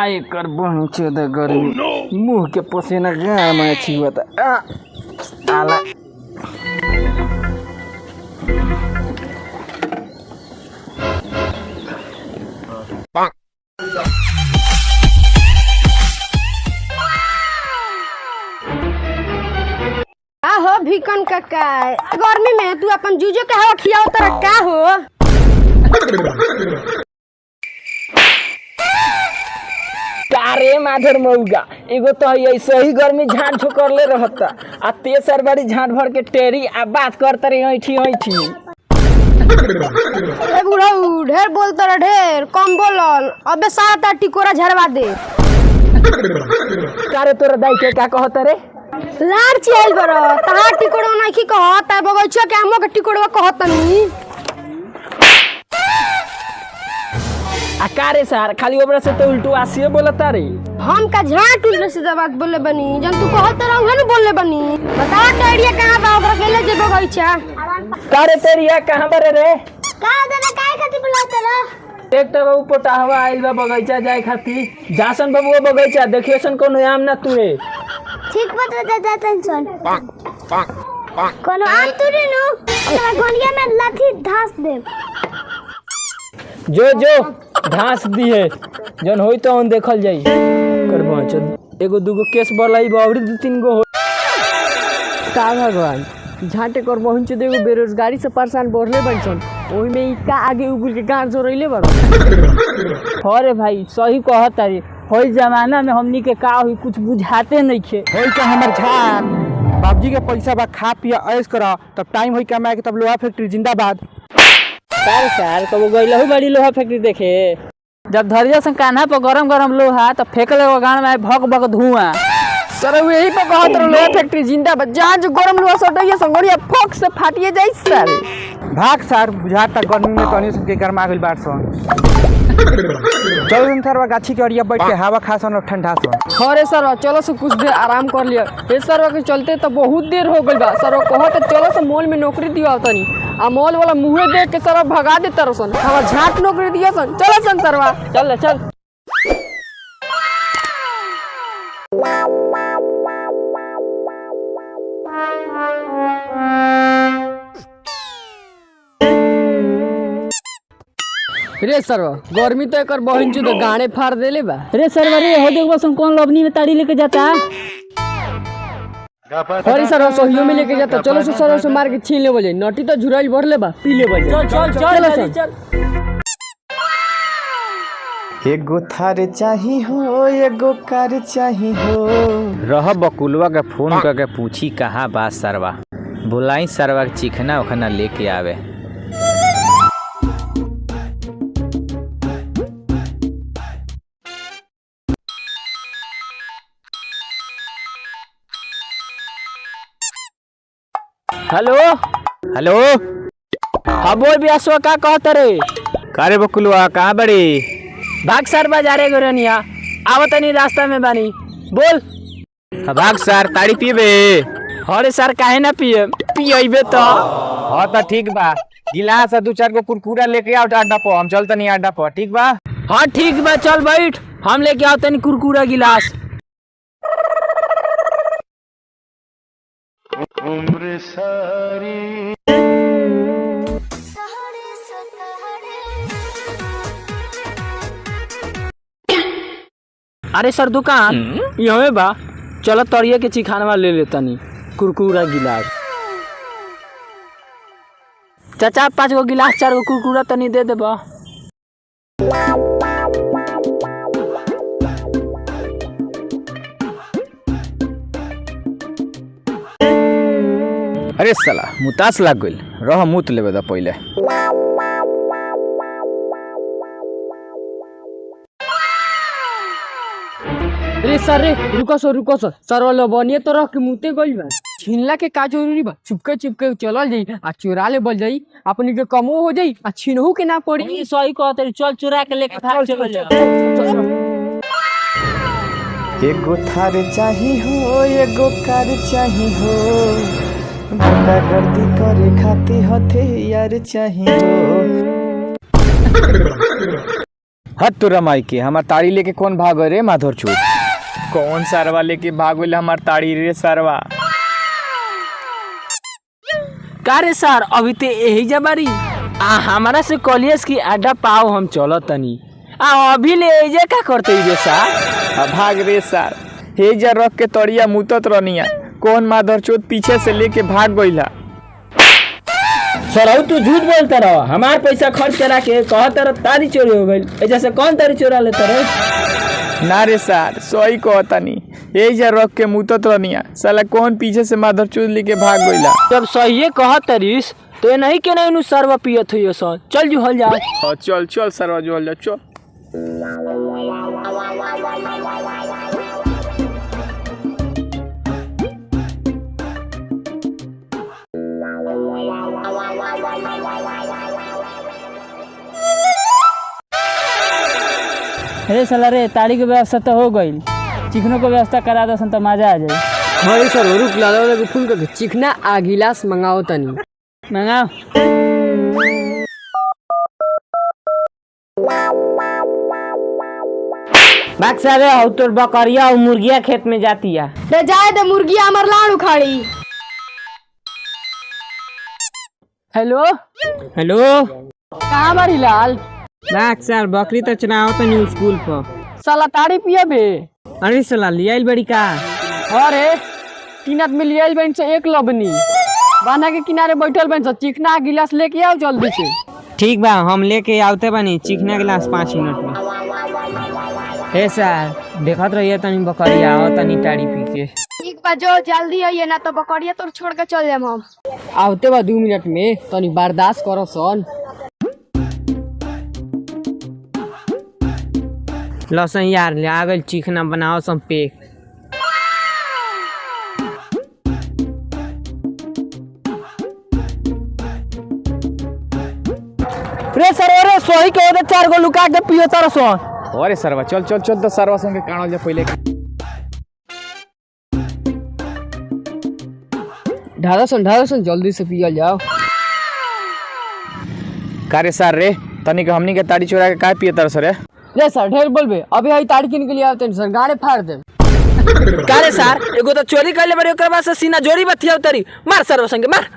आए कर पहुँचे द गर्मी मुँह के पसीना गाँव में अच्छी हुआ था आला हो भिकन काका गर्मी में तू अपन जूजो के हवा खियाओ तोरा का हो कारे माधर मऊगा एगो तो ऐसे ही गर्मी झाड़ झोकरले रहता आ तेसर बारी झाड़ भर के टेरी आ बात करते रे ऐठी ए बुढ़ा ढेर बोलता रे ढेर कम बोलल अबे 7-8 टिकोरा झरवा दे कारे तोरा दाई के का कहत रे लार चल बरो तहा टिकोड़ा नहीं की कहत आ बगैचा के हमो के टिकोड़वा कहत नहीं आ कारे सर खाली ओबरा से तो उल्टू आसिए बोलता रे हम का झाट उल्टा सीधा बात बोले बनी जन तू कहत रहू न बोले बनी बता टेड़िया कहां बा ओकरा के ले जे बगैचा कारे तेरिया कहां बरे रे का देना काय खाती बुलात रे एक तो बाबू पोटाहवा आइल बा बगैचा जाए खाती जासन बाबू बगैचा देखियोसन कोनो आम ना तुए ठीक बता दादा टेंशन कोनो आम तुरे नु ओकरा गोलिया में लाठी धास दे जो घास दी है जन होई तो on देखल जाई करबो एगो दूगो केस बलाई बावरी 2-3 गो का भगवान झाटे कर पहुंच देगो बेरोजगारी से परेशान बढ़ले बनसन ओही में इका आगे उगुल के गांड जोरइले बड़ अरे भाई सही कहत रे होई जमाना में हमनी के का होई कुछ बुझाते नहीं खे होई का हमर झान बाबूजी के पैसा बा खा पिया ऐश करा तब टाइम होई कमाए के तब लोहा फैक्ट्री जिंदाबाद साल कबो गइलहु बड़ी लोहा फैक्ट्री देखे जब धरिया से कान्हा पर गरम लोहा तो फेंकले वो गांड में भग भग धुआं सर यही पे कहत रहो लोहा फैक्ट्री जिंदाबाद जहां जो गरम लोहा सटइया संगड़िया फक से फाटिए जाई सर भाग सर बुझाता गर्मी में तनी से गरमा गइल बाड़ सन चलो दिन थरवा गाछी के अड़िया बैठ के हवा खासन और ठंडा सन अरे सर चलो से कुछ देर आराम कर लिया ए सर के चलते तो बहुत देर हो गइल बा सर कहत चलो से मॉल में नौकरी दिवा तनी आ मॉल वाला मुंहे देख के सर भगा दे तरसन हवा झाट नौकरी दिया सन चलो सन सरवा चल रे सरवा गर्मी तो एकर बहिन चुद गाने फाड़ देले बा रे सरवा रे हो देखबो सन कौन लवनी में ताड़ी लेके जाता अरे सरवा सोहियो में लेके जाता चलो से सरवा से मार के छीन ले बजे नटी तो झुराइल भर ले बा पी ले बजे चल एगो थार चाही हो एगो कार चाही हो रह बकुलवा के फोन करके पूछी कहाँ बा सरवा बुलाई सरवा के चिकना उखना लेके आवे हेलो हाँ बोल बियासवा का कहत रे कारे बकुलवा कहाँ बड़ी भाग सर बाजारे गोरनिया आवत नहीं रास्ता में बानी बोल भाग सर ताड़ी पीबे अरे सर काहे ना पियबे तो हाँ तो ठीक बा गिलास 2-4 गो कुरकुरा लेके आओ अड्डा पर हम चलते नहीं अड्डा पर ठीक बा हाँ ठीक बा चल बैठ हम लेके आओ तनी कुरकुरा गिलास उम्र सारी अरे सर दुकान यहाँ बा चलो तरिया के चिखानवा ले लेता नी कुरकुरा गिलास चाचा 5 गो गिलास 4 गो कुरकुरा तनी दे देबा अरे साला मुतास लाग गइल रह मुत लेबे द पहिले रे सर रे रुको सर सर वाला बनिए तो रख के मुते गइल बा छीनला के का जरूरी बा चुपके चलल जाई आ चोरा ले बल जाई अपनी के कमो हो जाई आ छीनहू के ना पड़ी सही कहत चल चुरा के लेके भाग चल जा एगो थार चाही हो एगो कार चाही हो गुंडागर्दी करे खाती हथे यार चाही हो हट तो रमाई के हमार ताड़ी लेके कौन भाग रे माधर चूत। कौन सरवा लेके भाग गइल हमार ताड़ी रे सरवा। का रे सर अभी ते यही जबारी हमारा से कॉलेज की अड्डा पाओ हम चलो तनी अभी ले एजे का करते रे सर। भाग रे सर हे जा रख के तड़िया मुतत रनिया कौन माधर चूत पीछे से लेके भाग गइला। सर तू झूठ बोलता रहो हमार पैसा खर्च करा के कहता रहो तारी चोरी हो गई ऐसा से कौन तारी चोरा लेता रहे। ना रे सर सही कहतानी हे जा रख के मुतत रनिया साला कौन पीछे से माधर चूत लेके भाग गइला। जब सही कहत तरीस तो ये नहीं के नहीं सरवा पियत हुई सन चल जो हल जा। चल चल सरवा जो हल जा चल। अरे साला रे ताड़ी के व्यवस्था तो हो गई चिकनों को व्यवस्था करा दो तो मजा आ जाए। हाँ सर रुक ला लो फूल का चिकना आ गिलास मंगाओ तनी मंगाओ। बाग सारे हो तोर बकरिया और मुर्गिया खेत में जाती है। रे जाए दे मुर्गी हमर लाड़ उखाड़ी। हेलो हेलो कहाँ बारी लाल। बाग सर बकरी तो चलाओ तो न्यू स्कूल पर। साला ताड़ी पिया बे। अरे साला लिया बड़ी का। अरे 3 आदमी लिया बहन से एक लबनी बाना के किनारे बैठल बहन से चिकना गिलास लेके आओ जल्दी से। ठीक बा हम लेके आते बनी चिकना गिलास 5 मिनट में। हे सर देखत रहिए तनी बकरिया आओ तनी ताड़ी पी के। ठीक बा जो जल्दी आइए ना तो बकरिया तोर छोड़ के चल जाम हम। आवते बा 2 मिनट में तनी बर्दाश्त करो सन। लसन यार ले आ गइल चिकना बनाओ सब पेक। रे सर अरे सोही के ओदे 4 गो लुका के पियो तार सन। अरे सरवा चल चल चल तो सरवा संगे काणो जा पहले। ढारो सन जल्दी से पियल जाओ। कारे सर रे तनिक हमनी के ताड़ी चोरा के का पिए तर सर रे सर ढेर बोलबे अभी हई ताड़ी किन के लिए आवते सर गाड़े फाड़ दे। का रे सर एगो तो चोरी कर ले बड़ी ओकर बाद से सीना जोड़ी बथिया उतरी मार सर संगे मार।